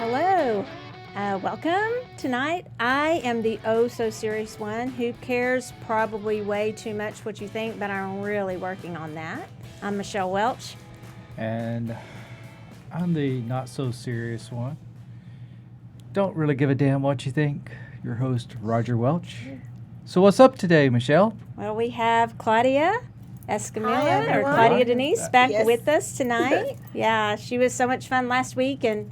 Hello. Welcome. Tonight, I am the oh-so-serious one who cares probably way too much what you think, but I'm really working on that. I'm Michelle Welch. And I'm the not-so-serious one. Don't really give a damn what you think. Your host, Roger Welch. So what's up today, Michelle? Well, we have Claudia Escamilla, or everyone. Claudia Denisse, back Yes. with us tonight. Yeah, she was so much fun last week, and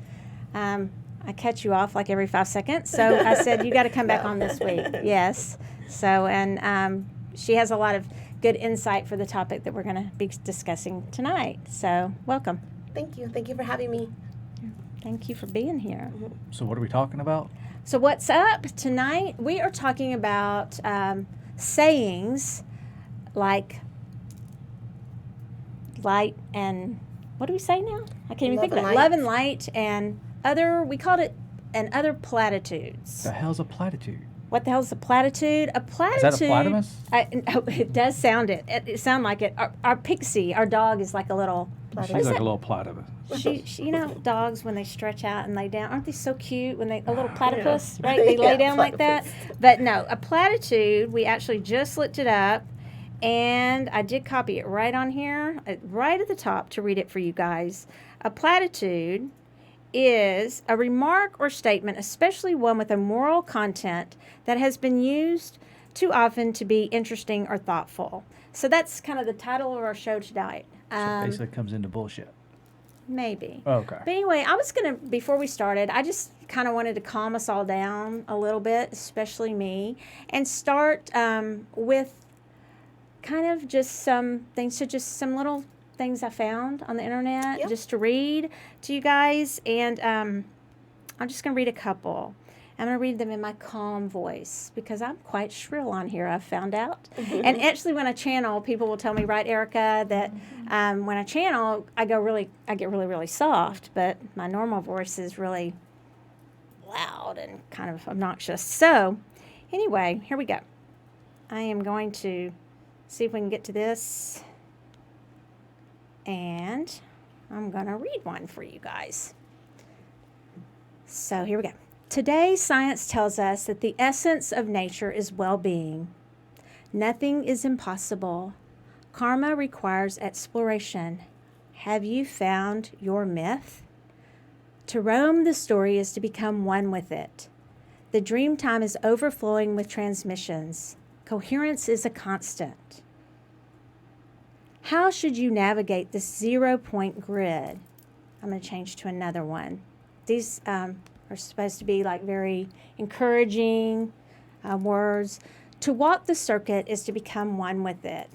I cut you off like every 5 seconds. So I said, you got to come back on this week. Yes. So, and she has a lot of good insight for the topic that we're going to be discussing tonight. So welcome. Thank you. Thank you for having me. Thank you for being here. So what are we talking about? So what's up tonight? We are talking about sayings like light and, what do we say now? I can't even think of it. Love and Love light. and light and other, we called it, and other platitudes. The hell's a platitude? What the hell's a platitude? A platitude. Is that a platypus? It does sound it. It sound like it. Our Pixie, our dog, is like a little. She's like a little platypus. She, dogs when they stretch out and lay down, aren't they so cute? When a little platypus, right? They lay down like that. But no, a platitude. We actually just looked it up, and I did copy it right on here, right at the top to read it for you guys. A platitude is a remark or statement, especially one with a moral content that has been used too often to be interesting or thoughtful. So that's kind of the title of our show tonight. So basically it comes into bullshit. Maybe. Okay. But anyway, I was going to, before we started, I just kind of wanted to calm us all down a little bit, especially me, and start with kind of just some things, so just some little things I found on the internet just to read to you guys. And I'm just going to read a couple. I'm going to read them in my calm voice because I'm quite shrill on here, I've found out. And actually, when I channel, people will tell me, right, Erica, that when I channel, I get really soft, but my normal voice is really loud and kind of obnoxious. So anyway, here we go. I am going to see if we can get to this. And I'm going to read one for you guys. So here we go. Today, science tells us that the essence of nature is well-being. Nothing is impossible. Karma requires exploration. Have you found your myth? To roam the story is to become one with it. The dream time is overflowing with transmissions. Coherence is a constant. How should you navigate this 0-point grid? I'm going to change to another one. These are supposed to be like very encouraging words. To walk the circuit is to become one with it.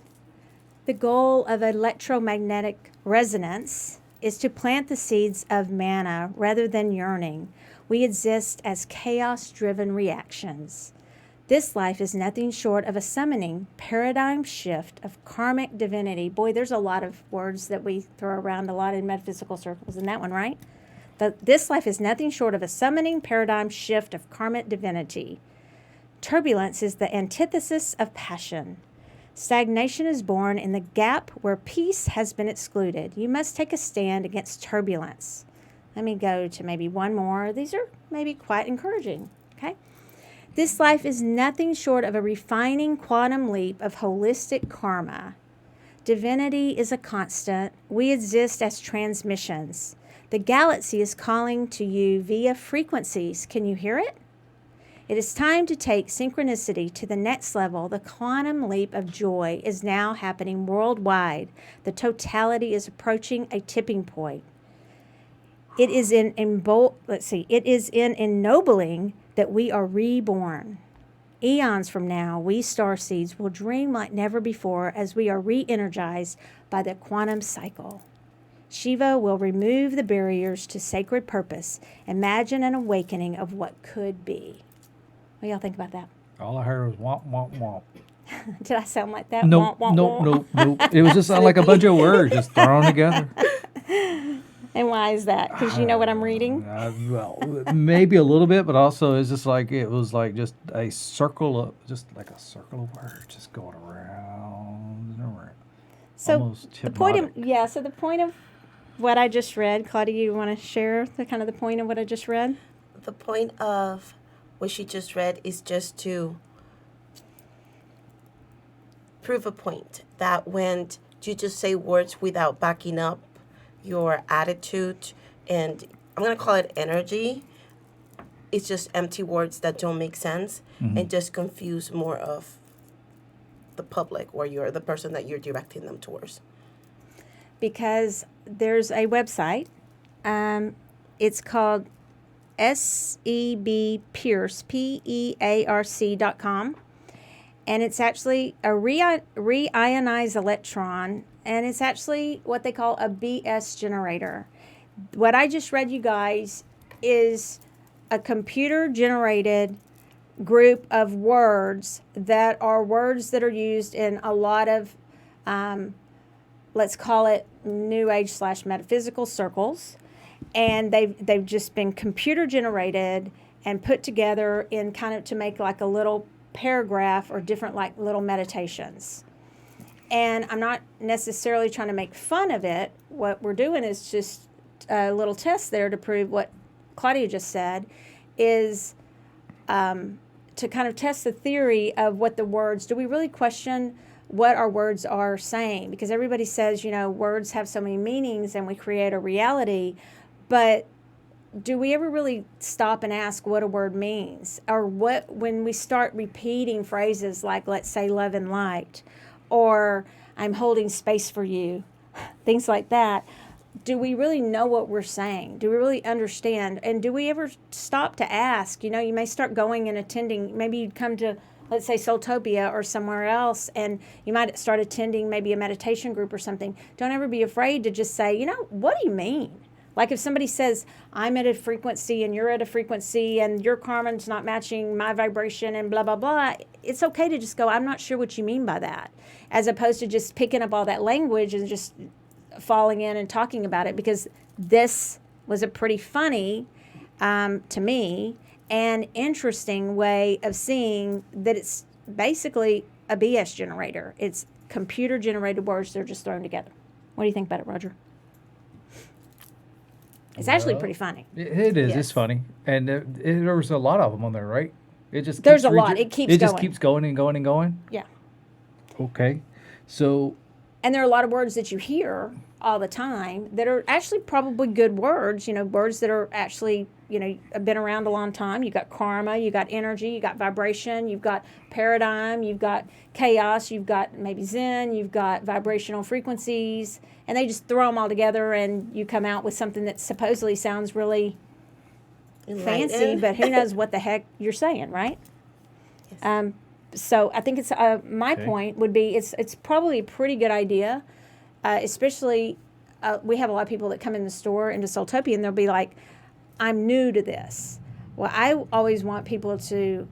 The goal of electromagnetic resonance is to plant the seeds of mana rather than yearning. We exist as chaos-driven reactions. This life is nothing short of a summoning paradigm shift of karmic divinity. Boy, there's a lot of words that we throw around a lot in metaphysical circles in that one, right? But this life is nothing short of a summoning paradigm shift of karmic divinity. Turbulence is the antithesis of passion. Stagnation is born in the gap where peace has been excluded. You must take a stand against turbulence. Let me go to maybe one more. These are maybe quite encouraging, okay? This life is nothing short of a refining quantum leap of holistic karma. Divinity is a constant. We exist as transmissions. The galaxy is calling to you via frequencies. Can you hear it? It is time to take synchronicity to the next level. The quantum leap of joy is now happening worldwide. The totality is approaching a tipping point. It is in ennobling that we are reborn. Eons from now, we star seeds will dream like never before as we are re-energized by the quantum cycle. Shiva will remove the barriers to sacred purpose. Imagine an awakening of what could be. What do y'all think about that? All I heard was womp, womp, womp. Did I sound like that? Nope, Womp, womp, nope, womp. nope. It was just like a bunch of words just thrown together. And why is that? Because you know what I'm reading? Well, maybe a little bit, but also it's just like it was like just a circle of words just going around and around. So Almost the point of hypnotic. the point of what I just read. Claudia, you want to share the kind of the point of what I just read? The point of what she just read is just to prove a point that when you just say words without backing up your attitude, and I'm going to call it energy, it's just empty words that don't make sense and just confuse more of the public or the person that you're directing them towards. Because there's a website. It's called SEB Pierce, PEARC.com. And it's actually a reionized electron, and it's actually what they call a BS generator. What I just read you guys is a computer-generated group of words that are used in a lot of, let's call it New Age / metaphysical circles. And they've just been computer-generated and put together in kind of to make like a little paragraph or different like little meditations. And I'm not necessarily trying to make fun of it. What we're doing is just a little test there to prove what Claudia just said is to kind of test the theory of what the words, do we really question what our words are saying? Because everybody says, words have so many meanings and we create a reality, but do we ever really stop and ask what a word means? Or what, when we start repeating phrases like, let's say, love and light, or I'm holding space for you, things like that, do we really know what we're saying? Do we really understand? And do we ever stop to ask? You may start going and attending, maybe you'd come to, let's say, Soultopia or somewhere else, and you might start attending maybe a meditation group or something. Don't ever be afraid to just say, what do you mean? Like if somebody says, I'm at a frequency and you're at a frequency and your karma's not matching my vibration and blah, blah, blah, it's okay to just go, I'm not sure what you mean by that, as opposed to just picking up all that language and just falling in and talking about it, because this was a pretty funny, to me, and interesting way of seeing that it's basically a BS generator. It's computer-generated words that are just thrown together. What do you think about it, Roger? It's actually pretty funny. It is. Yes. It's funny. And there was a lot of them on there, right? It just There's a lot. It keeps going. It just keeps going and going and going? Yeah. Okay. So... And there are a lot of words that you hear all the time that are actually probably good words, words that are actually, have been around a long time. You've got karma, you've got energy, you've got vibration, you've got paradigm, you've got chaos, you've got maybe Zen, you've got vibrational frequencies, and they just throw them all together and you come out with something that supposedly sounds really fancy, but who knows what the heck you're saying, right? Yes. So I think it's my point would be it's probably a pretty good idea, especially we have a lot of people that come in the store into Soultopia and they'll be like, I'm new to this. Well, I always want people to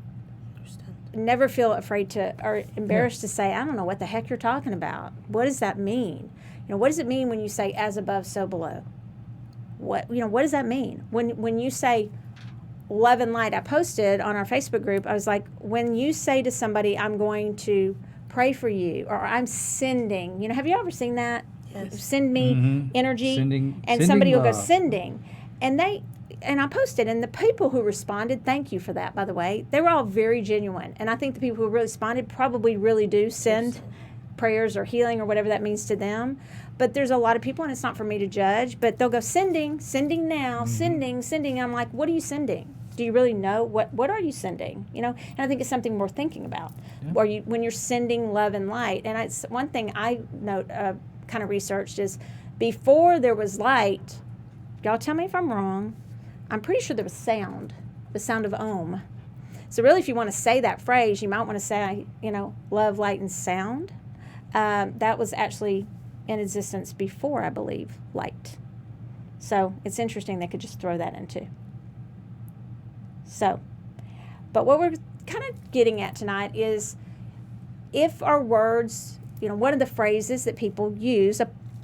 never feel afraid to or embarrassed to say, I don't know what the heck you're talking about. What does that mean? What does it mean when you say as above, so below? What does that mean? When you say love and light, I posted on our Facebook group, I was like, when you say to somebody, I'm going to pray for you, or I'm sending, have you ever seen that? Yes. Send me energy. Somebody will go sending. And I posted, and the people who responded, thank you for that, by the way, they were all very genuine. And I think the people who responded probably really do send prayers or healing or whatever that means to them. But there's a lot of people, and it's not for me to judge, but they'll go sending now, sending. I'm like, what are you sending? Do you really know what are you sending? And I think it's something worth thinking about. Yeah. Or when you're sending love and light. And it's one thing I note, kind of researched is before there was light. Y'all tell me if I'm wrong. I'm pretty sure there was sound, the sound of Om. So really, if you want to say that phrase, you might want to say, love, light, and sound. That was actually in existence before, I believe, light. So it's interesting they could just throw that in too. So, but what we're kind of getting at tonight is if our words, one of the phrases that people use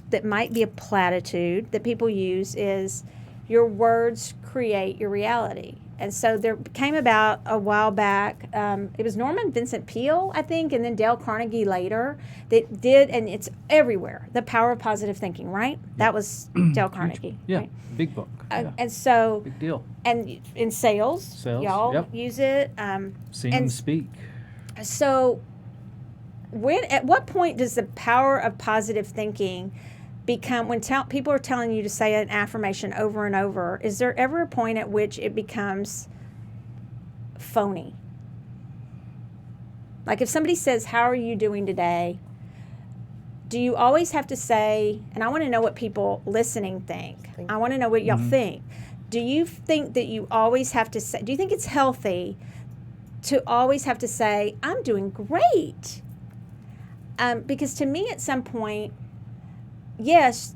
that might be a platitude that people use is your words create your reality. And so there came about a while back, it was Norman Vincent Peale, I think, and then Dale Carnegie later that did, and it's everywhere, The Power of Positive Thinking, right? That was Dale Carnegie. Yeah, Right? big book. Yeah. And so, Big deal. and in sales, y'all yep. use it. Seen and him speak. So, at what point does the power of positive thinking become, when people are telling you to say an affirmation over and over, is there ever a point at which it becomes phony? Like if somebody says, "How are you doing today?" Do you always have to say, and I want to know what people listening think. I want to know what y'all think. Do you think that you always have to say, do you think it's healthy to always have to say, "I'm doing great"? Because to me, at some point, yes,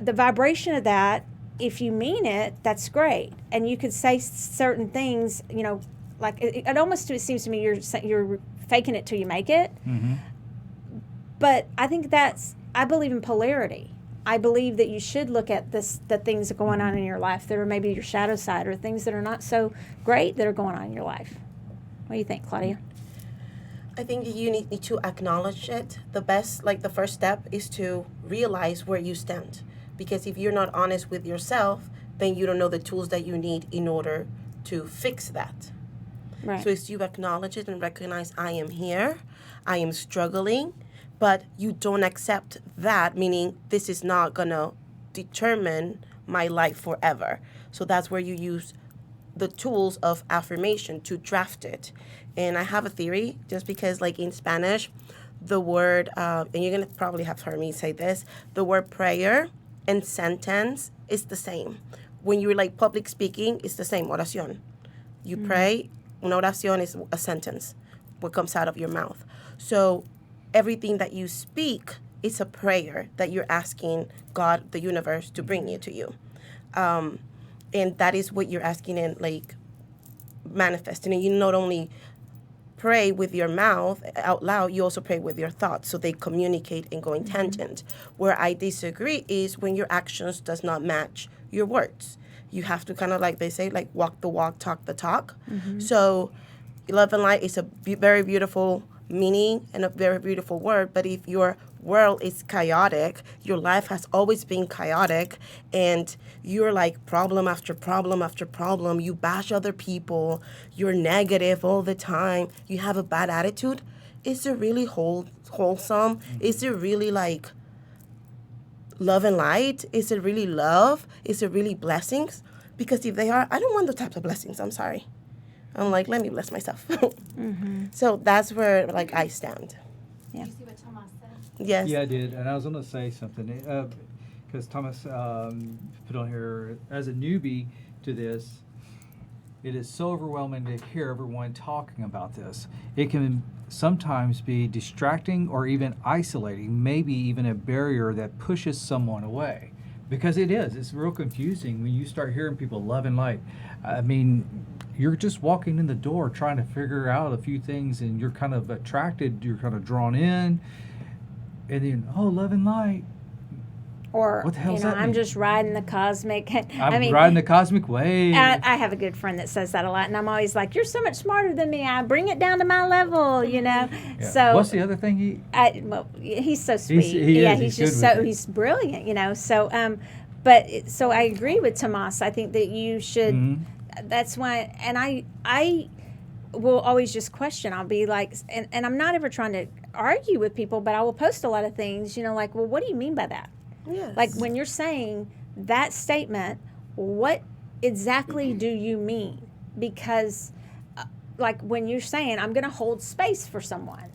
the vibration of that, if you mean it, that's great. And you could say certain things, like it almost seems to me you're faking it till you make it. Mm-hmm. But I think I believe in polarity. I believe that you should look at the things that are going on in your life that are maybe your shadow side, or things that are not so great that are going on in your life. What do you think, Claudia? I think you need to acknowledge it. The first step is to realize where you stand. Because if you're not honest with yourself, then you don't know the tools that you need in order to fix that. Right. So it's you acknowledge it and recognize, I am here, I am struggling, but you don't accept that, meaning this is not going to determine my life forever. So that's where you use the tools of affirmation to draft it. And I have a theory, just because like in Spanish, the word, and you're going to probably have heard me say this, the word prayer and sentence is the same. When you're like public speaking, it's the same, oración. You pray, una oración is a sentence, what comes out of your mouth. So everything that you speak is a prayer that you're asking God, the universe, to bring it to you. And that is what you're asking and like manifesting. And you not only pray with your mouth out loud, you also pray with your thoughts, so they communicate and go in tangent. Where I disagree is when your actions does not match your words. You have to kind of, like they say, like walk the walk, talk the talk. So love and light is a very beautiful meaning and a very beautiful word, but if your world is chaotic, your life has always been chaotic, and you're like problem after problem after problem, you bash other people, you're negative all the time, you have a bad attitude, is it really wholesome? Is it really like love and light? Is it really love? Is it really blessings? Because if they are, I don't want those types of blessings. I'm sorry. I'm like, let me bless myself. So that's where like I stand. Yeah. Did you see what Thomas said? Yes. Yeah, I did, and I was going to say something because Thomas put on here as a newbie to this. It is so overwhelming to hear everyone talking about this. It can sometimes be distracting or even isolating, maybe even a barrier that pushes someone away. Because it is. It's real confusing when you start hearing people love and light. I mean, you're just walking in the door trying to figure out a few things, and you're kind of attracted, you're kind of drawn in, and then, oh, love and light. Or, What the hell does that I'm mean? just riding the cosmic. I'm riding the cosmic wave. I have a good friend that says that a lot, and I'm always like, "You're so much smarter than me. I bring it down to my level," Yeah. So What's the other thing he's so sweet. He's just good with it. he's brilliant. So so I agree with Tomas. I think that you should. That's why, and I will always just question. I'll be like, and I'm not ever trying to argue with people, but I will post a lot of things. Like, well, what do you mean by that? Yes. Like when you're saying that statement, what exactly do you mean? Because like when you're saying, I'm going to hold space for someone,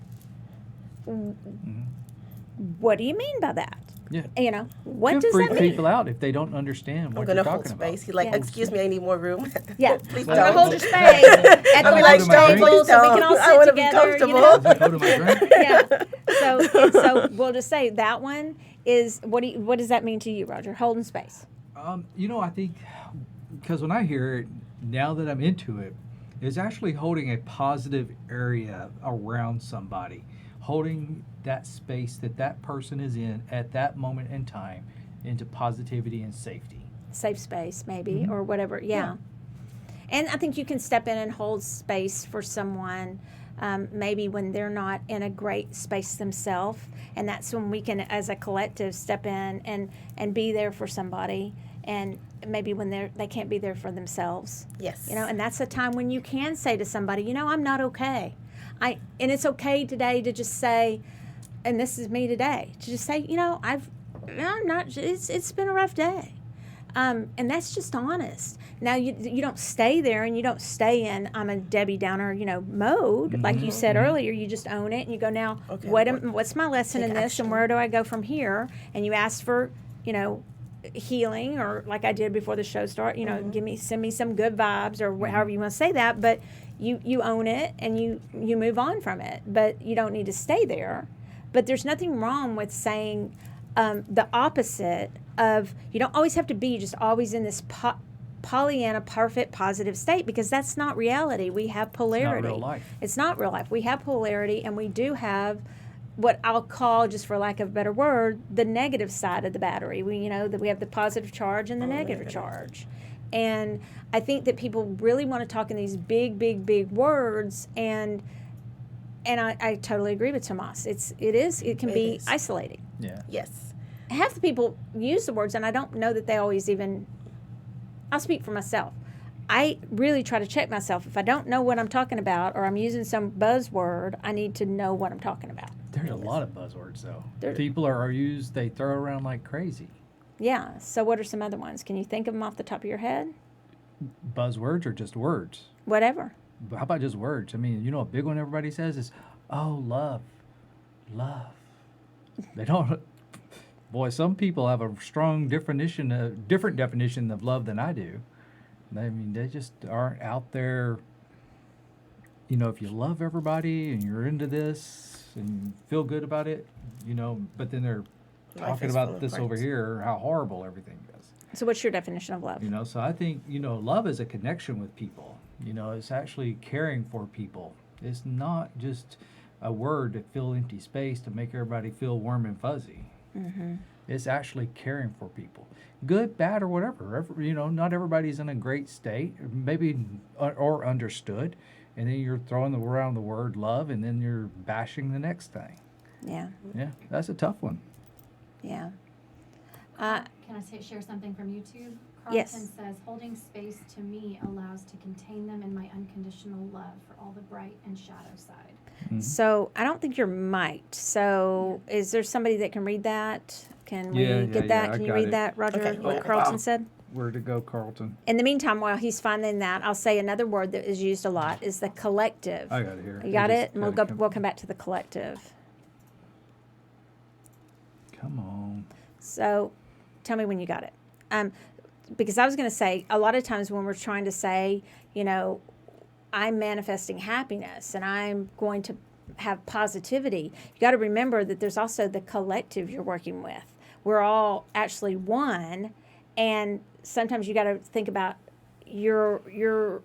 what do you mean by that? Yeah. What Can does freak that mean? people out if they don't understand I'm what going you're to hold talking about. space. He's like, Yeah. excuse me, I need more room. Yeah, Please I'm going to don't. hold your space at the I'm gonna lunch go to my table drink. so we can all I sit wanna be together. comfortable. Does it go to my drink? Yeah. So we'll just say that one is what does that mean to you, Roger? Holding space. I think because when I hear it, now that I'm into it, is actually holding a positive area around somebody, holding that space that person is in at that moment in time into positivity and safety. Safe space, maybe, or whatever. Yeah. And I think you can step in and hold space for someone, maybe when they're not in a great space themselves. And that's when we can, as a collective, step in and be there for somebody. And maybe when they can't be there for themselves. Yes. And that's a time when you can say to somebody, I'm not okay. And it's okay today to just say, and this is me today, to just say, I'm not, it's been a rough day. And that's just honest. Now, you don't stay there, and you don't stay in I'm a Debbie Downer, mode. Like you said earlier, you just own it, and you go, now, Okay, what's my lesson in this, action. and where do I go from here? And you ask for, healing, or like I did before the show started, send me some good vibes, or however you want to say that. But you own it, and you move on from it. But you don't need to stay there. But there's nothing wrong with saying the opposite of, you don't always have to be just always in this Pollyanna perfect positive state, because that's not reality. We have polarity. It's not real life. It's not real life. We have polarity, and we do have what I'll call, just for lack of a better word, the negative side of the battery. We that we have the positive charge and the negative charge. And I think that people really want to talk in these big, big, big words, and I totally agree with Tomas. It can be isolating. Yeah. Yes. Half the people use the words, and I don't know that they always even. I'll speak for myself. I really try to check myself. If I don't know what I'm talking about, or I'm using some buzzword, I need to know what I'm talking about. There's a lot of buzzwords, though. There- People are used, they throw around like crazy. Yeah. So what are some other ones? Can you think of them off the top of your head? Buzzwords or just words? Whatever. But how about just words? I mean, a big one everybody says is, oh, love. Love. They don't. Boy, some people have a different definition of love than I do. They just aren't out there. If you love everybody and you're into this and you feel good about it, but then they're talking about this over here, how horrible everything is. So what's your definition of love? So I think, love is a connection with people. It's actually caring for people. It's not just a word to fill empty space to make everybody feel warm and fuzzy. Mm-hmm. It's actually caring for people, good, bad, or whatever. Not everybody's in a great state, maybe or understood, and then you're throwing around the word love, and then you're bashing the next thing. Yeah. Yeah, that's a tough one. Yeah. Can I share something from YouTube? Yes. Carlton says, holding space to me allows to contain them in my unconditional love for all the bright and shadow side. Mm-hmm. So I don't think you're mic'd. So is there somebody that can read that? Can we get that? I Can you got read it. that, Roger, Okay. what Carlton said? Where to go, Carlton? In the meantime, while he's finding that, I'll say another word that is used a lot is the collective. I got it here. You got it? And we'll come back to the collective. Come on. So tell me when you got it. Because I was going to say, a lot of times when we're trying to say, I'm manifesting happiness and I'm going to have positivity, you got to remember that there's also the collective you're working with. We're all actually one, and sometimes you got to think about you're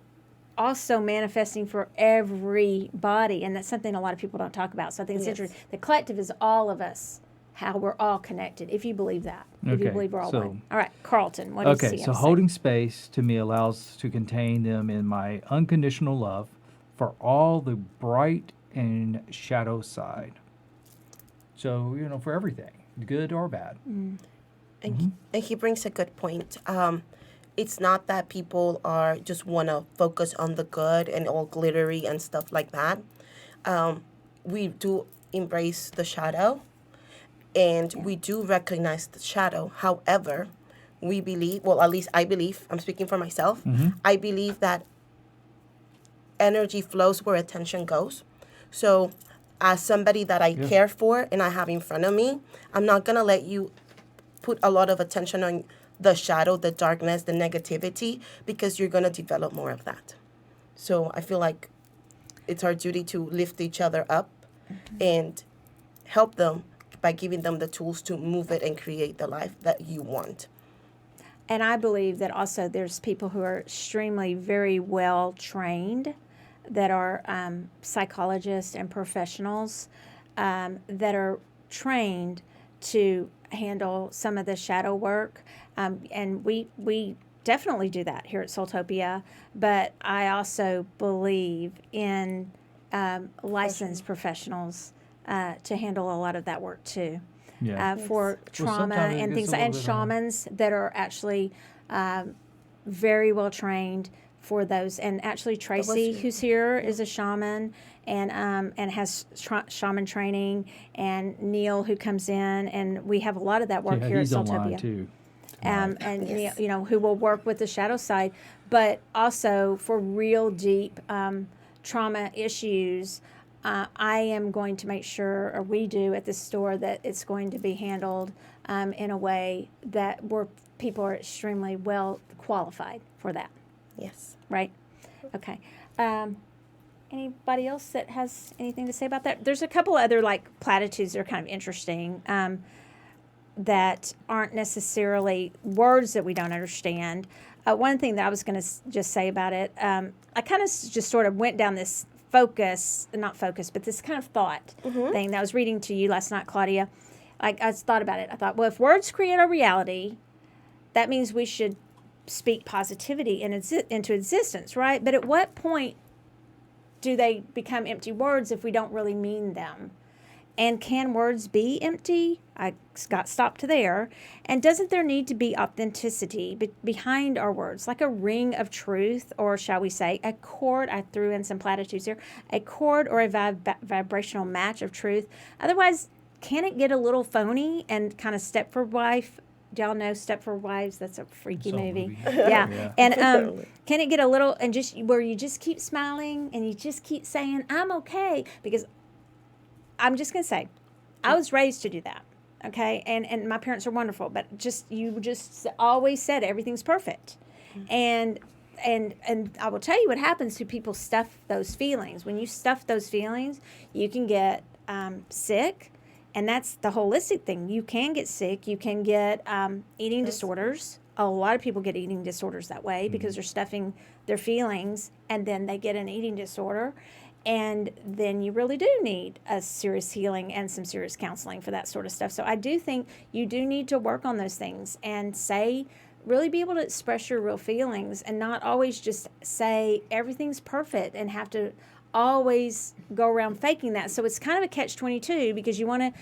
also manifesting for everybody, and that's something a lot of people don't talk about. So I think it's interesting. The collective is all of us, how we're all connected, if you believe that. If you Okay, believe we're all so- one. All right, Carlton, what does he Okay, have so to say? holding space to me allows to contain them in my unconditional love for all the bright and shadow side. So, for everything, good or bad. Mm. And he brings a good point. It's not that people are just want to focus on the good and all glittery and stuff like that. We do embrace the shadow, and we do recognize the shadow. However, we believe, well, at least I believe, I'm speaking for myself, I believe that energy flows where attention goes. So as somebody that I care for and I have in front of me, I'm not going to let you put a lot of attention on the shadow, the darkness, the negativity, because you're going to develop more of that. So I feel like it's our duty to lift each other up and help them by giving them the tools to move it and create the life that you want. And I believe that also there's people who are extremely very well trained that are psychologists and professionals that are trained to handle some of the shadow work. And we definitely do that here at Soultopia, but I also believe in licensed professionals to handle a lot of that work too. Yeah. For trauma sometimes it and gets things, a little and bit shamans that are actually very well trained for those. And actually, Tracy, who's here, is a shaman and has shaman training, and Neil, who comes in, and we have a lot of that work Yeah, here at he's online Soultopia. too. And Yes. you know, who will work with the shadow side, but also for real deep trauma issues. I am going to make sure, or we do at the store, that it's going to be handled in a way that where people are extremely well qualified for that. Yes. Right? Okay. Anybody else that has anything to say about that? There's a couple other like platitudes that are kind of interesting. That aren't necessarily words that we don't understand. One thing that I was going to just say about it, I kind of just sort of went down this not focus, but this kind of thought thing that I was reading to you last night, Claudia. Like, I thought about it. I thought, well, if words create our reality, that means we should speak positivity into existence, right? But at what point do they become empty words if we don't really mean them? And can words be empty? I got stopped there. And doesn't there need to be authenticity behind our words, like a ring of truth, or shall we say a chord? I threw in some platitudes here. A chord or a vibrational match of truth. Otherwise, can it get a little phony and kind of Stepford Wife? Do y'all know Stepford Wives? That's a freaky Soul movie. movie. Yeah. Yeah. And can it get a little, and just where you just keep smiling and you just keep saying, I'm okay? Because I'm just going to say, I was raised to do that, okay? And my parents are wonderful, but you just always said everything's perfect. And I will tell you what happens to people stuff those feelings. When you stuff those feelings, you can get sick, and that's the holistic thing. You can get sick. You can get eating disorders. A lot of people get eating disorders that way because they're stuffing their feelings, and then they get an eating disorder. And then you really do need a serious healing and some serious counseling for that sort of stuff. So I do think you do need to work on those things and really be able to express your real feelings, and not always just say everything's perfect and have to always go around faking that. So it's kind of a catch-22, because you want to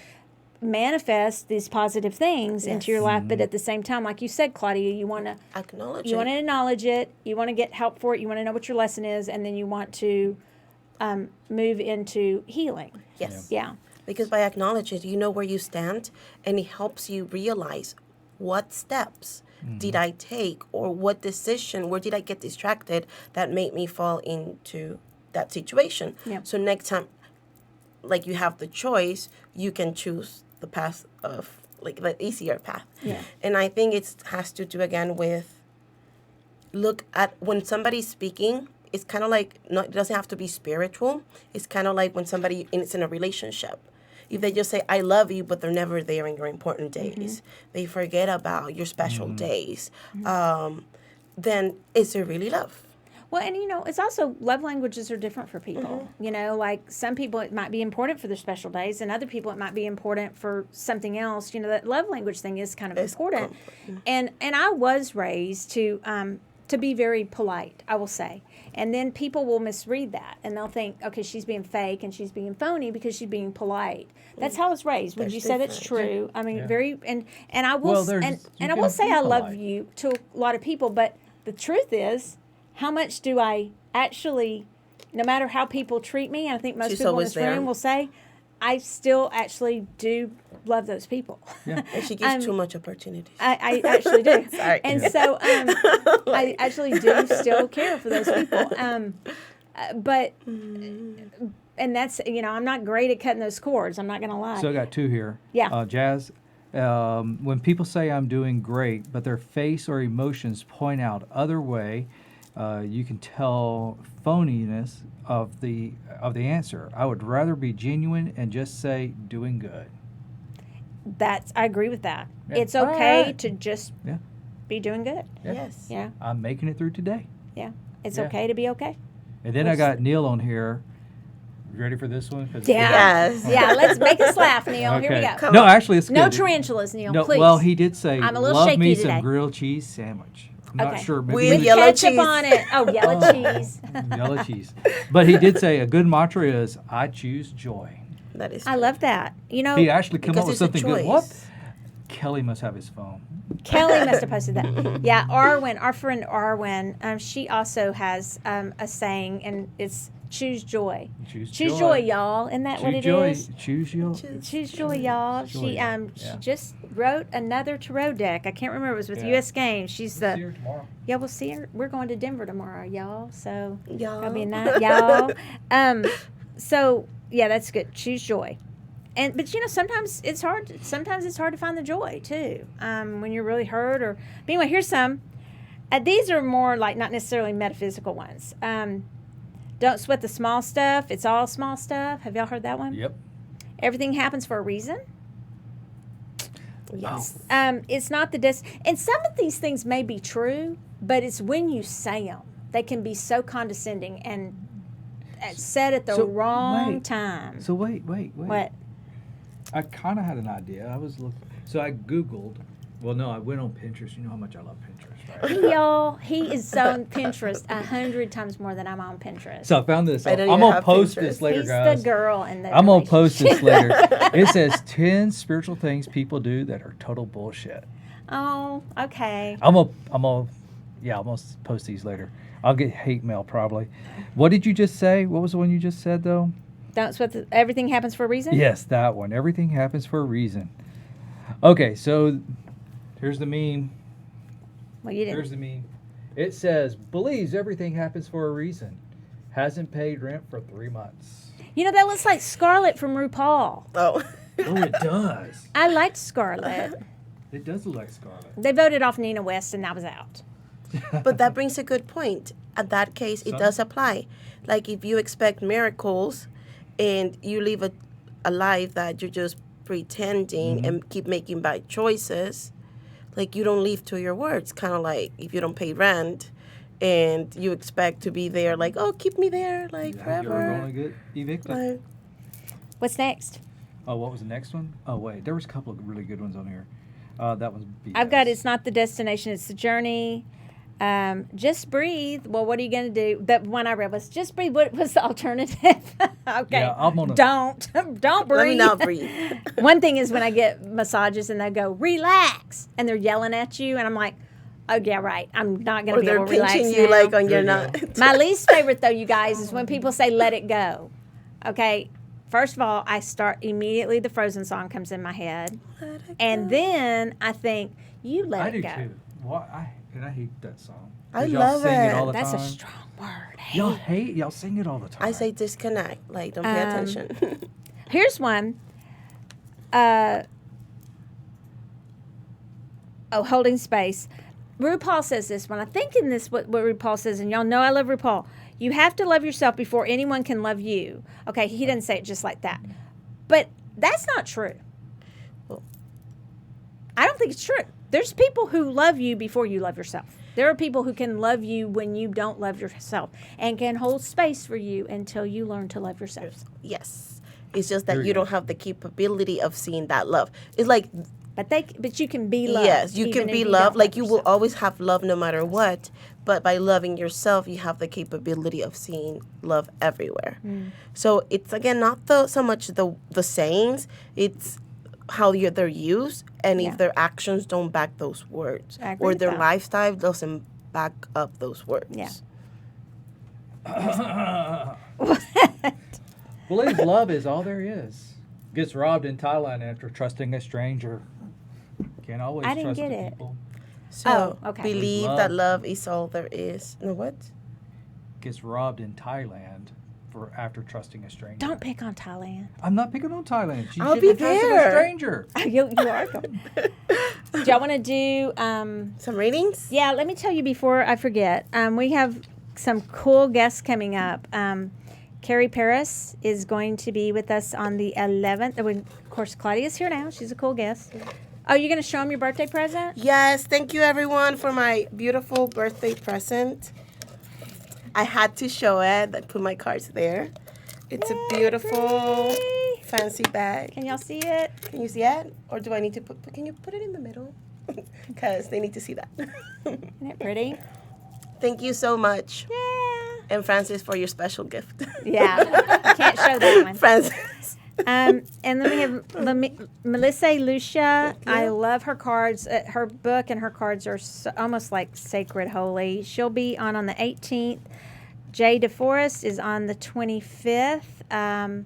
manifest these positive things into your life, but at the same time, like you said, Claudia, you want to Acknowledge want to it. acknowledge it. You want to get help for it. You want to know what your lesson is, and then you want to move into healing. Yes. Yeah. Because by acknowledging it, you know where you stand, and it helps you realize what steps did I take, or what decision, where did I get distracted that made me fall into that situation. Yeah. So next time, like, you have the choice, you can choose the path of, like, the easier path. Yeah. And I think it has to do again with, look at when somebody's speaking. It's kind of like, it doesn't have to be spiritual. It's kind of like when somebody is in a relationship. If they just say, I love you, but they're never there in your important days, they forget about your special days, then is there really love? Well, and it's also, love languages are different for people. Like some people it might be important for their special days, and other people it might be important for something else. That love language thing is kind of important. And I was raised to be very polite, I will say. And then people will misread that, and they'll think, okay, she's being fake and she's being phony because she's being polite. That's how I was raised. Would you say that's true? I mean, very, and I will, and I will say I love you to a lot of people, but the truth is, how much do I actually, no matter how people treat me, and I think most She's people in always this there. room will say, I still actually do love those people. Yeah. And she gives too much opportunities. I actually do. Sorry. And so I actually do still care for those people. But, and that's, I'm not great at cutting those cords. I'm not going to lie. So I got two here. Yeah. Jazz, when people say I'm doing great, but their face or emotions point out other way, you can tell phoniness of the answer. I would rather be genuine and just say doing good. I agree with that. Yeah. It's okay Alright. to just Yeah. be doing good. Yes. Yeah. I'm making it through today. Yeah. It's Yeah. okay to be okay. And then I got Neil on here. You ready for this one? 'Cause- Yeah. Yes. Yeah. Let's make us laugh, Neil. Here we Okay. go. No, actually, it's No good. tarantulas, Neil, No, please. well, he did say, I'm a little love shaky me today. some grilled cheese sandwich. Not Okay. sure. Maybe With he With was- yellow ketchup cheese. on it. Oh, yellow Oh. cheese. Yellow cheese. But he did say a good mantra is, I choose joy. That is I true. love that. You know, He actually came Because up with it's a something good. What? choice. Kelly must have his phone. Kelly must have posted that. Yeah, Arwen, our friend Arwen, she also has a saying, and it's choose joy. Choose Joy, y'all. Isn't that what Choose it joy. is? Choose joy. Choose joy, y'all. Joy, She yeah. she just wrote another tarot deck. I can't remember. It was with Yeah. U.S. Games. She's We'll see the her tomorrow. yeah. We'll see her. We're going to Denver tomorrow, y'all. So that'll be a Y'all. night, y'all. So yeah, that's good. Choose joy. But you know, sometimes it's hard. Sometimes it's hard to find the joy too. When you're really hurt or. But anyway, here's some. These are more like not necessarily metaphysical ones. Don't sweat the small stuff. It's all small stuff. Have y'all heard that one? Yep. Everything happens for a reason. Yes. It's not and some of these things may be true, but it's when you say them. They can be so condescending and said at the So, wrong wait. time. So wait. What? I kind of had an idea. I was looking. So I Googled. Well, no, I went on Pinterest. You know how much I love Pinterest, right? Y'all, he is on Pinterest 100 times more than I'm on Pinterest. So I found this. I I'm don't even gonna have post Pinterest. this later, He's guys. the girl in the I'm gonna post this relationship. later. It says 10 spiritual things people do that are total bullshit. Oh, okay. I'm gonna post these later. I'll get hate mail probably. What did you just say? What was the one you just said though? Don't sweat everything happens for a reason? Yes, that one. Everything happens for a reason. Okay, so here's the meme. Well, you didn't. Here's the meme. It says, believes everything happens for a reason. Hasn't paid rent for 3 months. You know, that looks like Scarlett from RuPaul. Oh. Oh, it does. I liked Scarlett. It does look like Scarlet. They voted off Nina West, and I was out. But that brings a good point. At that case, it Some- does apply. Like if you expect miracles and you live a life that you're just pretending and keep making bad choices, like you don't live to your words. Kind of like if you don't pay rent and you expect to be there, like, oh, keep me there, like You're going forever. to get evicted. Like, What's next? Oh, what was the next one? Oh, wait. There was a couple of really good ones on here. That one's BS. I've got it's not the destination, it's the journey. Just breathe. Well, what are you going to do? That one I read was just breathe. What was the alternative? Okay. Yeah, I'm gonna- Don't breathe. let me not breathe. One thing is when I get massages and they go, relax, and they're yelling at you, and I'm like, oh, yeah, right. I'm not going Or to be they're able to relax pinching you now. like on your There you nut. My least favorite, though, you guys, is when people say, let it go. Okay. First of all, I start immediately, the Frozen song comes in my head. And then I think, you let I it do go. too. What? I hate that song. I 'Cause y'all love sing it. all the That's a time. strong word. Y'all sing it all the time. I say disconnect, like don't pay attention. Here's one. Holding space. RuPaul says this one. I think in this what RuPaul says, and y'all know I love RuPaul. You have to love yourself before anyone can love you. Okay, he didn't say it just like that. But that's not true. Well- I don't think it's true. There's people who love you before you love yourself. There are people who can love you when you don't love yourself and can hold space for you until you learn to love yourself. Yes. It's just There that you you go. don't have the capability of seeing that love. It's like, But you can be loved. yes, you even can if be you loved. don't Like love you will yourself. always have love no matter what. But by loving yourself, you have the capability of seeing love everywhere. So it's again not so much the sayings. It's how they're used, and Yeah. if their actions don't back those words, I agree or with their that. lifestyle doesn't back up those words. Yeah. Believe love is all there is. Gets robbed in Thailand after trusting a stranger. Can't always I didn't trust get the it. people. So Oh, okay. believe Love. that love is all there is. No, what? Gets robbed in Thailand for after trusting a stranger. Don't pick on Thailand. I'm not picking on Thailand. She I'll shouldn't be have trusted there. a stranger. You are going. Do y'all want to do? Some ratings? Yeah, let me tell you before I forget. We have some cool guests coming up. Carrie Paris is going to be with us on the 11th. Of course, Claudia's here now. She's a cool guest. Oh, you're going to show them your birthday present? Yes, thank you everyone for my beautiful birthday present. I had to show it. I put my cards there. It's a beautiful, Yay. fancy bag. Can y'all see it? Can you see it? Or do I need to can you put it in the middle? because they need to see that. Isn't it pretty? Thank you so much. Yeah. And Francis for your special gift. Yeah. Can't show that one. Francis. And then we have Melissa Lucia. Thank you. I love her cards. Her book and her cards are almost like sacred holy. She'll be on the 18th. Jay DeForest is on the 25th.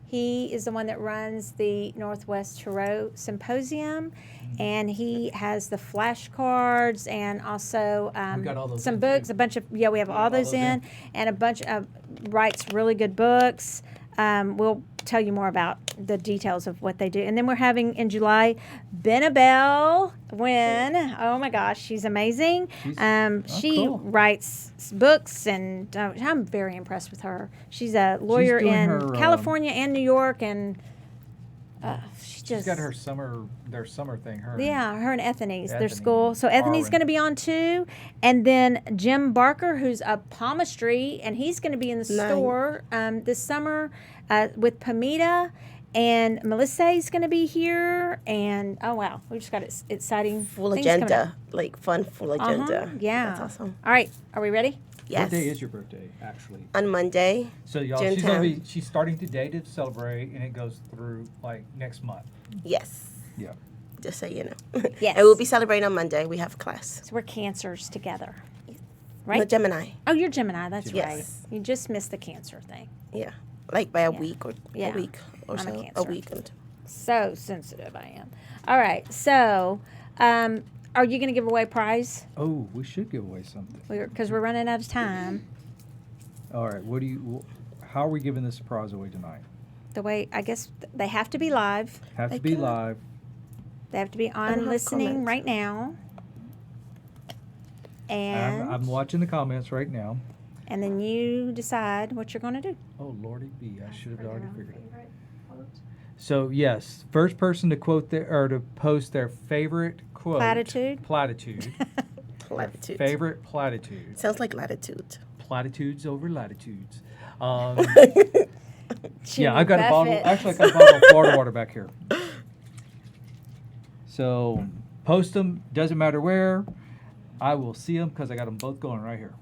He is the one that runs the Northwest Tarot Symposium, and he has the flashcards and also We got all those some in, books, too. a bunch of, we have all those in, and a bunch of, writes really good books. We'll tell you more about the details of what they do. And then we're having in July, Benabelle Wynn. Oh my gosh, she's amazing. She cool. writes books, and I'm very impressed with her. She's a lawyer doing in her, California and New York, and She's got her their summer thing. Her. yeah, her and Ethany's, their Ethany school. So Ethany's Arwen. going to be on too. And then Jim Barker, who's a palmistry, and he's going to be in the Nice. store this summer with Pamita. And Melissa is going to be here. And oh, wow, we just got exciting Full things coming up. agenda. Like fun, full agenda. Yeah. That's awesome. All right, are we ready? Yes. What day is your birthday, actually? On Monday. So y'all, June she's starting today to celebrate, and it goes through like next month. Yes. Yeah. Just so you know. Yes. And we'll be celebrating on Monday. We have class. So we're Cancers together, No, right? Gemini. Oh, you're Gemini. That's Yes. right. You just missed the Cancer thing. Yeah. Like by a Yeah. week or Yeah. a week or I'm a so. Cancer. A week. And So sensitive I am. All right. So, are you going to give away a prize? Oh, we should give away something. Because we're running out of time. All right. How are we giving this prize away tonight? The way, I guess they have to be live. Have to I be can't- live. They have to be don't on have listening comments. right now. And I'm watching the comments right now. and then you decide what you're going to do. Oh, Lordy B, I should have For their already own figured it. favorite quote. So yes, first person to to post their favorite quote. Platitude? Platitude. Platitude. Favorite platitude. Sounds like latitude. Platitudes over latitudes. Yeah, Jimmy I've got a bottle. Buffett. Actually, I got a bottle of Florida water back here. So post them. Doesn't matter where. I will see them because I got them both going right here.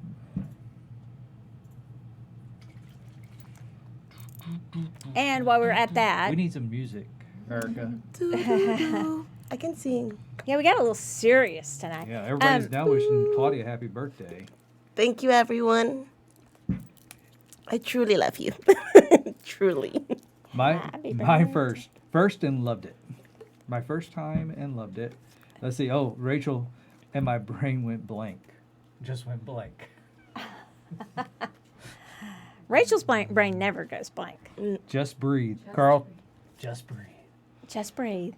And while we're at that, We need some music, Erica. Doo-doo-doo. I can sing. yeah, we got a little serious tonight. Yeah, everybody's now wishing Claudia happy birthday. Thank you, everyone. I truly love you. Truly. Happy My birthday. first and loved it. My first time and loved it. Let's see. Oh, Rachel, and my brain went blank. Just went blank. Rachel's brain never goes blank. Just breathe, Carl. Just breathe. Just breathe.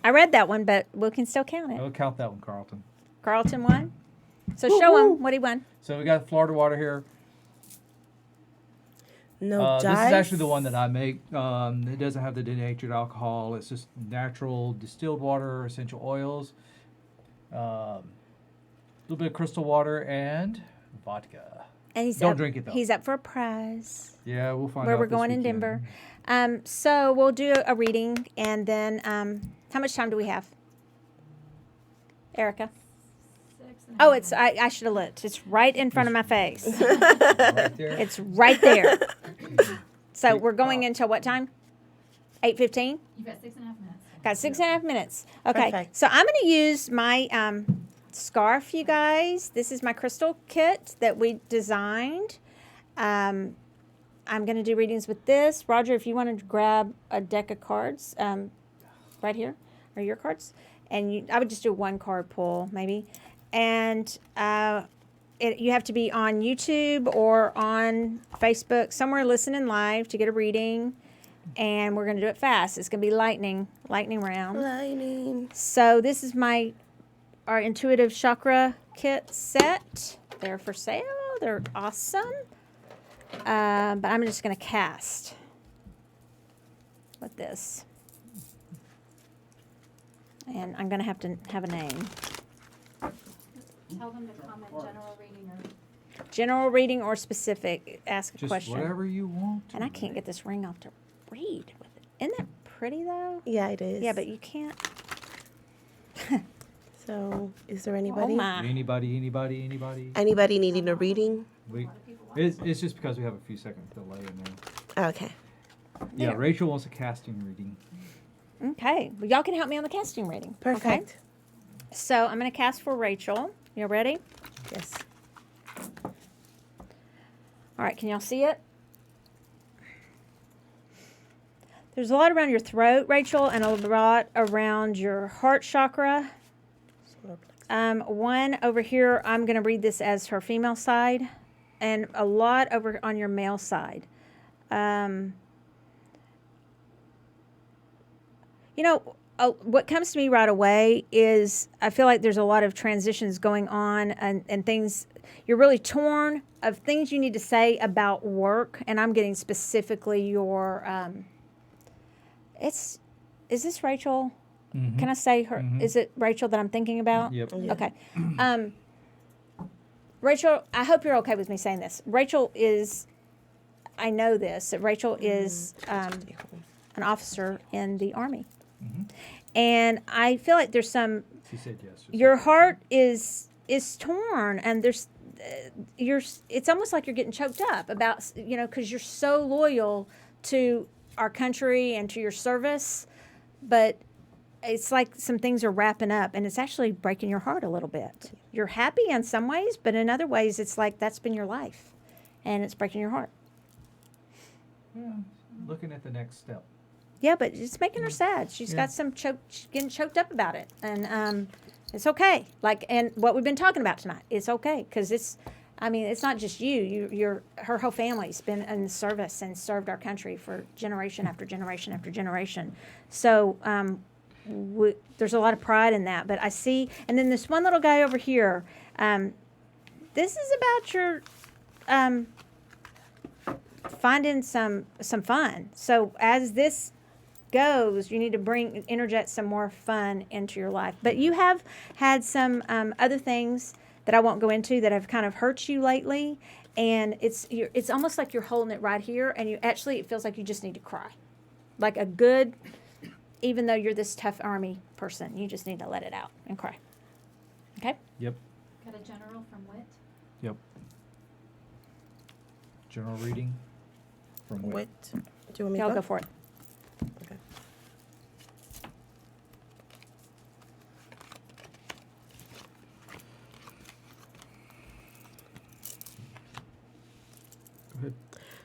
I read that one, but we can still count it. I'll count that one, Carlton. Carlton won. So show him what he won. So we got Florida water here. No This jive. is actually the one that I make. It doesn't have the denatured alcohol. It's just natural distilled water, essential oils, a little bit of crystal water, and vodka. And he's Don't up, drink it, though. He's up for a prize Yeah, we'll find out. where we're this going in weekend. Denver. So we'll do a reading, and then how much time do we have, Erica? 6.5 Oh, it's minutes. I should have looked. It's right in front of my face. Right there. It's right there. So we're going until what time? 8:15. You've got 6.5 minutes. Got 6.5 minutes. Okay. Perfect. So I'm going to use my scarf, you guys. This is my crystal kit that we designed. I'm going to do readings with this. Roger, if you want to grab a deck of cards right here, or your cards, and I would just do one card pull, maybe. And you have to be on YouTube or on Facebook, somewhere listening live to get a reading. And we're going to do it fast. It's going to be lightning round. Lightning. So this is our intuitive chakra kit set. They're for sale. They're awesome. But I'm just going to cast with this. And I'm going to have a name. Tell them to comment general reading or General reading or specific. Ask a Just question. whatever you want. And I can't get this ring off to read with it. Isn't that pretty though? Yeah, it is. Yeah, but you can't. So, is there Oh anybody? my. Anybody? Anybody needing a reading? It's just because we have a few seconds delay in there. Okay. Yeah, There. Rachel wants a casting reading. Okay. Well, y'all can help me on the casting reading. Okay? Perfect. So I'm going to cast for Rachel. You ready? Yes. All right. Can y'all see it? There's a lot around your throat, Rachel, and a lot around your heart chakra. One over here, I'm going to read this as her female side, and a lot over on your male side. What comes to me right away is I feel like there's a lot of transitions going on and things. You're really torn of things you need to say about work, and I'm getting specifically your. Is this Rachel? Mhm. Can I say her? Mhm. Is it Rachel that I'm thinking about? Yep. Yeah. Okay. Rachel, I hope you're okay with me saying this. Rachel is, I know this, that Rachel is an officer in the Army. Mhm. And I feel like there's some, She said yes. your heart is torn, and there's, it's almost like you're getting choked up about, because you're so loyal to our country and to your service, but it's like some things are wrapping up, and it's actually breaking your heart a little bit. You're happy in some ways, but in other ways, it's like that's been your life, and it's breaking your heart. Yeah, looking at the next step. Yeah, but it's making her sad. She's got some she's getting choked up about it, and it's okay. Like, and what we've been talking about tonight, it's okay because it's not just you're her whole family's been in service and served our country for generation after generation after generation. So there's a lot of pride in that. But I see, and then this one little guy over here. This is about your finding some fun. So as this goes, you need to interject some more fun into your life. But you have had some other things that I won't go into that have kind of hurt you lately, and it's almost like you're holding it right here, and it feels like you just need to cry, like a good, even though you're this tough Army person, you just need to let it out and cry. Okay. Yep. Got a general from Wit. Yep. General reading from Wit. Do you want me Y'all to go for it. Okay. Go ahead.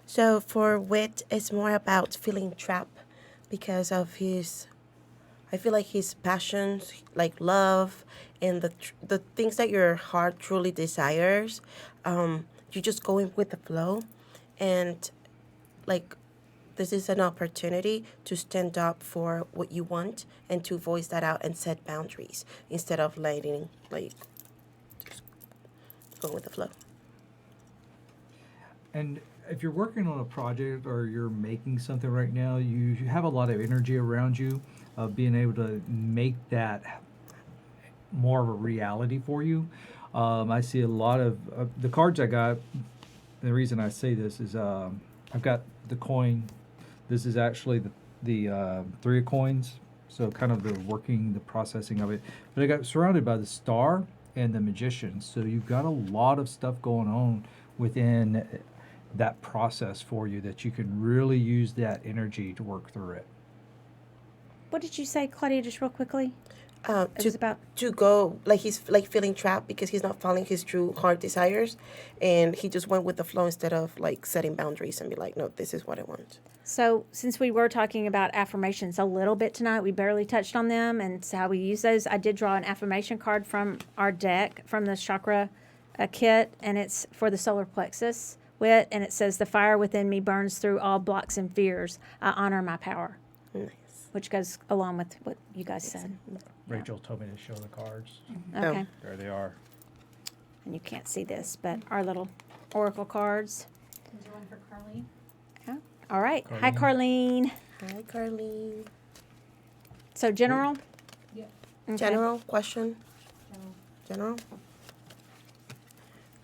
So for Wit, it's more about feeling trapped because of I feel like his passions, like love and the things that your heart truly desires, you're just going with the flow. And like, this is an opportunity to stand up for what you want and to voice that out and set boundaries instead of letting, just go with the flow. And if you're working on a project or you're making something right now, you have a lot of energy around you, being able to make that more of a reality for you. I see a lot of the cards I got. The reason I say this is I've got the coin. This is actually the three of coins, so kind of the processing of it. But I got surrounded by the star and the magician, so you've got a lot of stuff going on within that process for you that you can really use that energy to work through it. What did you say, Claudia, just real quickly? It was about To go, like, he's like feeling trapped because he's not following his true heart desires, and he just went with the flow instead of like setting boundaries and be like, no, this is what I want. So since we were talking about affirmations a little bit tonight, we barely touched on them and how we use those. I did draw an affirmation card from our deck, from the chakra kit, and it's for the solar plexus Wit, and it says, "The fire within me burns through all blocks and fears. I honor my power," Nice. which goes along with what you guys said. Rachel told me to show the cards. Okay. There they are. And you can't see this, but our little oracle cards. Is there one for Carly? Yeah. All right. Hi, Carlene. Hi, Carlene. So general? Yep. Okay. General question? General. General?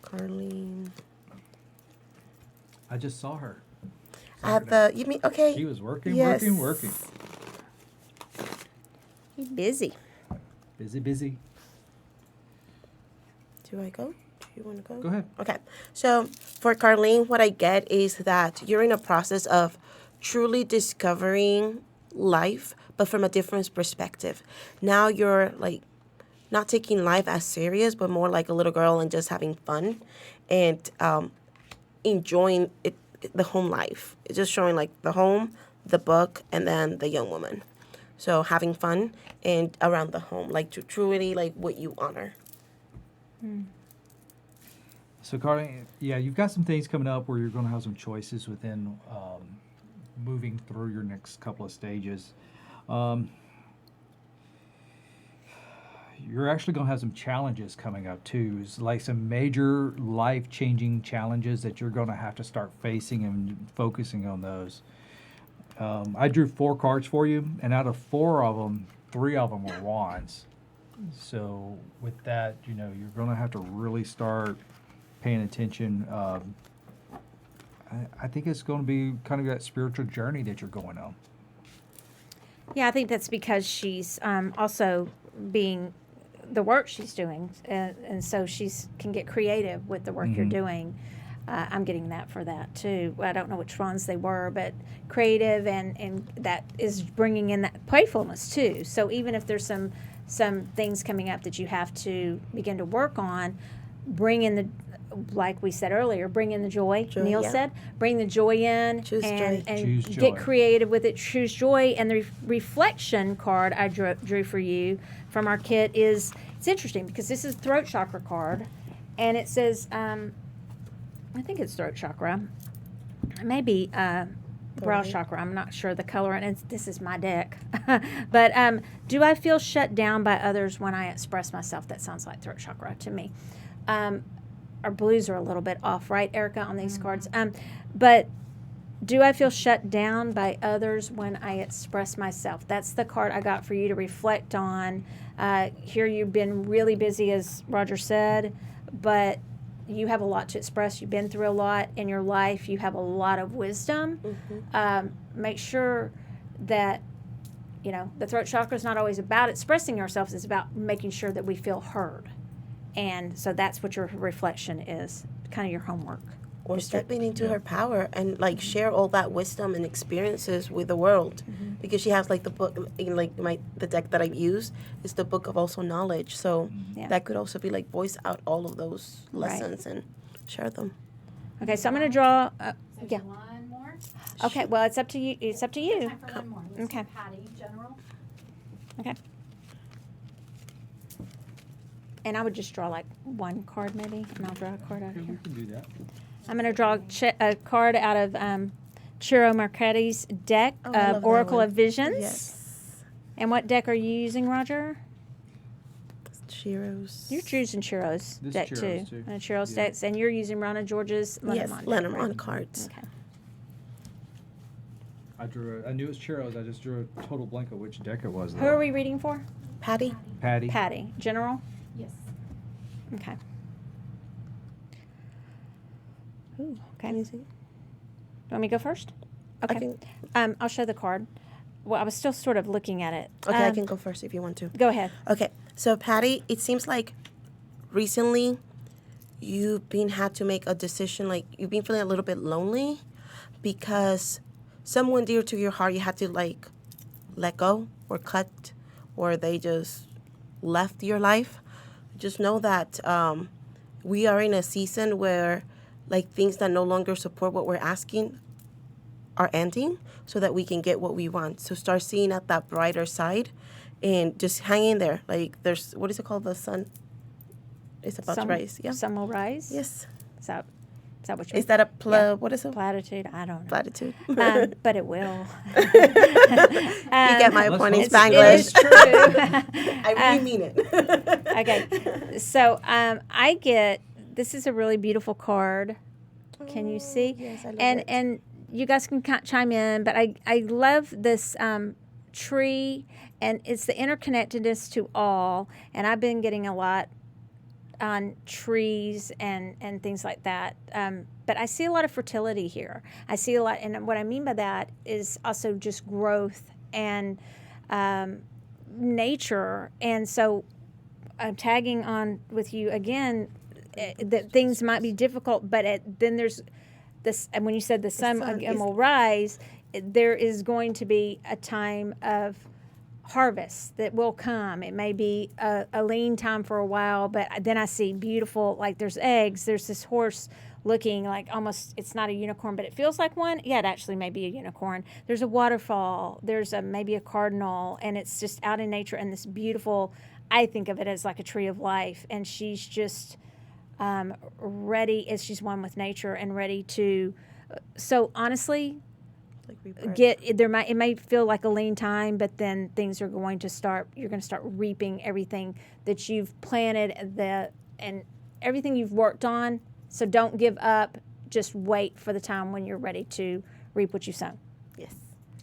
Carlene. I just saw her. You mean, okay. She was working, Yes. working. He's busy. Busy. Do I go? Do you want to go? Go ahead. Okay. So for Carlene, what I get is that you're in a process of truly discovering life, but from a different perspective. Now you're like not taking life as serious, but more like a little girl and just having fun and enjoying it, the home life. It's just showing like the home, the book, and then the young woman. So having fun and around the home, like to truly like what you honor. So, Carly, yeah, you've got some things coming up where you're going to have some choices within moving through your next couple of stages. You're actually going to have some challenges coming up too. It's like some major life-changing challenges that you're going to have to start facing and focusing on those. I drew 4 cards for you, and out of 4 of them, 3 of them were wands. So with that, you know, you're going to have to really start paying attention. I think it's going to be kind of that spiritual journey that you're going on. Yeah, I think that's because she's also being the work she's doing, and so she's can get creative with the work you're doing. I'm getting that for that too. I don't know which ones they were, but creative and that is bringing in that playfulness too. So even if there's some things coming up that you have to begin to work on, bring in the, like we said earlier, bring in the joy. Neil said, bring the joy in. Choose and joy. and Choose get joy. creative with it. Choose joy. And the reflection card I drew for you from our kit is, it's interesting because this is throat chakra card, and it says, I think it's throat chakra, maybe brow chakra. I'm not sure the color, and this is my deck. But do I feel shut down by others when I express myself? That sounds like throat chakra to me. Our blues are a little bit off, right, Erica, on these cards? But do I feel shut down by others when I express myself? That's the card I got for you to reflect on. Here you've been really busy, as Roger said, but you have a lot to express. You've been through a lot in your life. You have a lot of wisdom. Make sure that, you know, the throat chakra is not always about expressing ourselves. It's about making sure that we feel heard. And so that's what your reflection is, kind of your homework. Or stepping into her power and like share all that wisdom and experiences with the world, because she has like the book, like the deck that I've used is the book of also knowledge. So that could also be like voice out all of those lessons and share them. Okay, so I'm going to draw. So one more. Okay, well, it's up to you. It's up to you. Time for one more. This Okay. is Patty, general. Okay. And I would just draw like one card maybe, and I'll draw a card out of We here. can do that. I'm going to draw a card out of Chiro Marchetti's deck Oh, I love of that Oracle one. of Visions. Yes. And what deck are you using, Roger? Chiro's. You're choosing Chiro's This deck Chiro's too. too. Chiro's Yeah. decks, and you're using Rana George's Yes, Lenormand. Lenormand cards. Okay. I knew it was Chiro's. I just drew a total blank of which deck it was. Who are we reading for? Patty. Patty. Patty. General? Yes. Okay. Ooh, okay. Can You you see? want me to go first? I Okay. can, I'll show the card. Well, I was still sort of looking at it. okay, I can go first if you want to. Go ahead. Okay, so Patty, it seems like recently you've been had to make a decision, like you've been feeling a little bit lonely because someone dear to your heart you had to like let go or cut, or they just left your life. Just know that we are in a season where like things that no longer support what we're asking are ending so that we can get what we want. So start seeing at that brighter side and just hang in there. Like there's, what is it called? The sun is about to rise. Yeah. Sun will rise? Yes. Is that what you're... Is that a Yeah. what is it? Platitude? I don't know. Platitude. But it will. You get my Let's point in hope It Spanglish. is true. I really mean it. Okay. So I get, this is a really beautiful card. Can you see? Yes, I love and it. and you guys can chime in, but I love this tree, and it's the interconnectedness to all. And I've been getting a lot on trees and things like that. But I see a lot of fertility here. I see a lot, and what I mean by that is also just growth and nature. And so I'm tagging on with you again that things might be difficult, but then there's this. And when you said the sun sun again is- will rise, there is going to be a time of harvest that will come. It may be a lean time for a while, but then I see beautiful, like there's eggs. There's this horse looking like almost, it's not a unicorn, but it feels like one. Yeah, it actually may be a unicorn. There's a waterfall. There's maybe a cardinal, and it's just out in nature and this beautiful, I think of it as like a tree of life. And she's just ready, as she's one with nature and ready to, so honestly, Like rebirth. it may feel like a lean time, but then things are going to start, you're going to start reaping everything that you've planted and everything you've worked on. So don't give up. Just wait for the time when you're ready to reap what you've sown. Yes.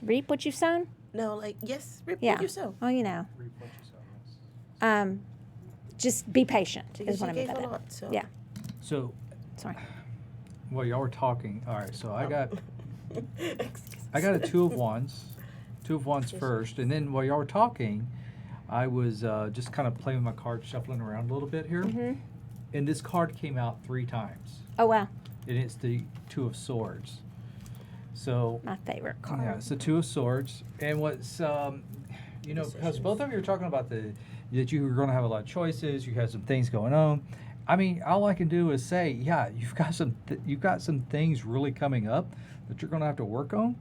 Reap what you've sown? No, like, yes, reap Yeah. what you sow. Oh, you know. Reap what you sow, yes. Just be patient Because is what you I mean gave by a that. lot, so. Yeah. So, Sorry. while y'all were talking, all right, so I got Excuse a two of wands first, and then while y'all were talking, I was just kind of playing with my cards, shuffling around a little bit here, Mm-hmm. and this card came out 3 times, Oh, wow. and it's the Two of Swords. So My favorite card. yeah, it's the Two of Swords, and what's because Decisions. both of you are talking about that you were going to have a lot of choices, you had some things going on. I mean, all I can do is say, yeah, you've got some things really coming up that you're going to have to work on,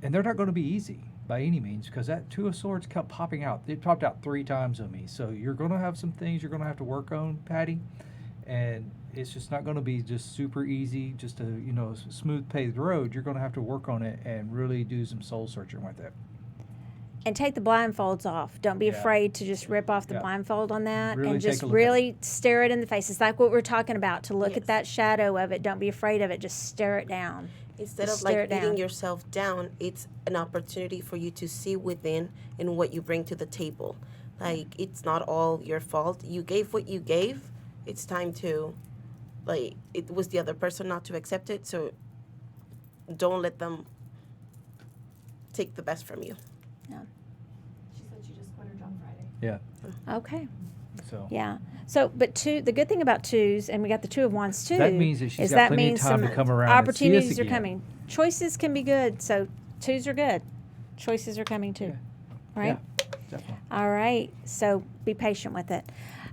and they're not going to be easy by any means, because that Two of Swords kept popping out. It popped out 3 times on me. So you're going to have some things you're going to have to work on, Patty, and it's just not going to be just super easy, just a smooth paved road. You're going to have to work on it and really do some soul searching with it. And take the blindfolds off. Don't be Yeah. afraid to just rip off the Yeah. blindfold on that Really and take just a look at really stare it in the face. It's like what we're talking about, to look Yes. at that shadow of it. Don't be afraid of it. Just stare it down. Instead Just of stare like it beating down. yourself down, it's an opportunity for you to see within and what you bring to the table. Like, it's not all your fault. You gave what you gave. It's time to, like, it was the other person not to accept it. So don't let them take the best from you. She said she just quit her job Friday. Yeah. Okay. So Yeah. So, but the good thing about twos, and we got the Two of Wands too, that means that she's is got that plenty of means time to some come around and see us opportunities are again. coming. Choices can be good, so twos are good. Choices are coming too. Yeah. Right? Yeah, definitely. All right. So be patient with it.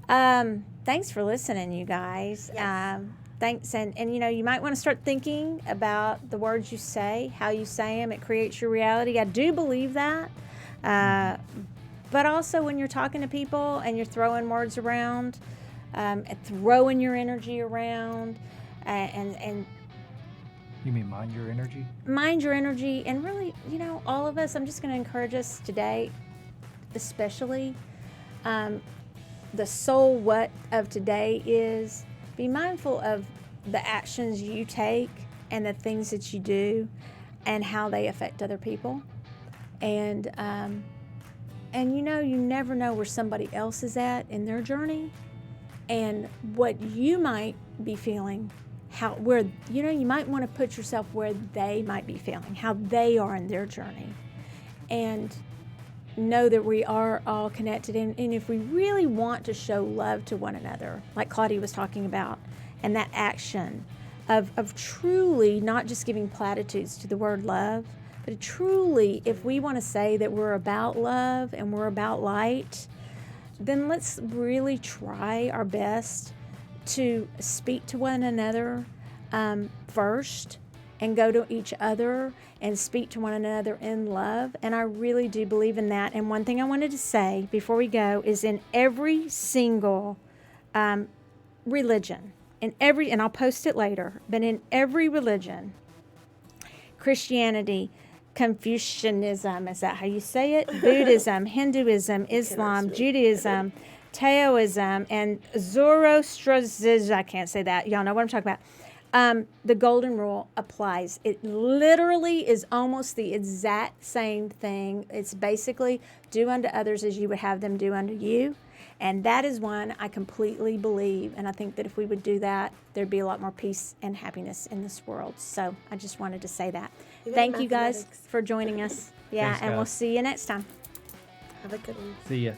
Thanks for listening, you guys. Yes. Thanks. And you might want to start thinking about the words you say, how you say them. It creates your reality. I do believe that. But also when you're talking to people and you're throwing words around, and throwing your energy around, and You mean mind your energy? mind your energy, and really, all of us, I'm just going to encourage us today, especially the SoulWhat of today is be mindful of the actions you take and the things that you do and how they affect other people. And you never know where somebody else is at in their journey and what you might be feeling, you might want to put yourself where they might be feeling, how they are in their journey. And know that we are all connected. And if we really want to show love to one another, like Claudia was talking about, and that action of truly not just giving platitudes to the word love, but truly, if we want to say that we're about love and we're about light, then let's really try our best to speak to one another first, and go to each other and speak to one another in love. And I really do believe in that. And one thing I wanted to say before we go is in every single religion, and I'll post it later, but in every religion, Christianity, Confucianism, is that how you say it? Buddhism, Hinduism, Islam, Judaism, Taoism, and Zoroastrianism, I can't say that. Y'all know what I'm talking about. The golden rule applies. It literally is almost the exact same thing. It's basically do unto others as you would have them do unto you. And that is one I completely believe. And I think that if we would do that, there'd be a lot more peace and happiness in this world. So I just wanted to say that. Even Thank you guys mathematics. for joining us. Yeah, Thanks, and we'll guys. see you next time. Have a good one. See ya.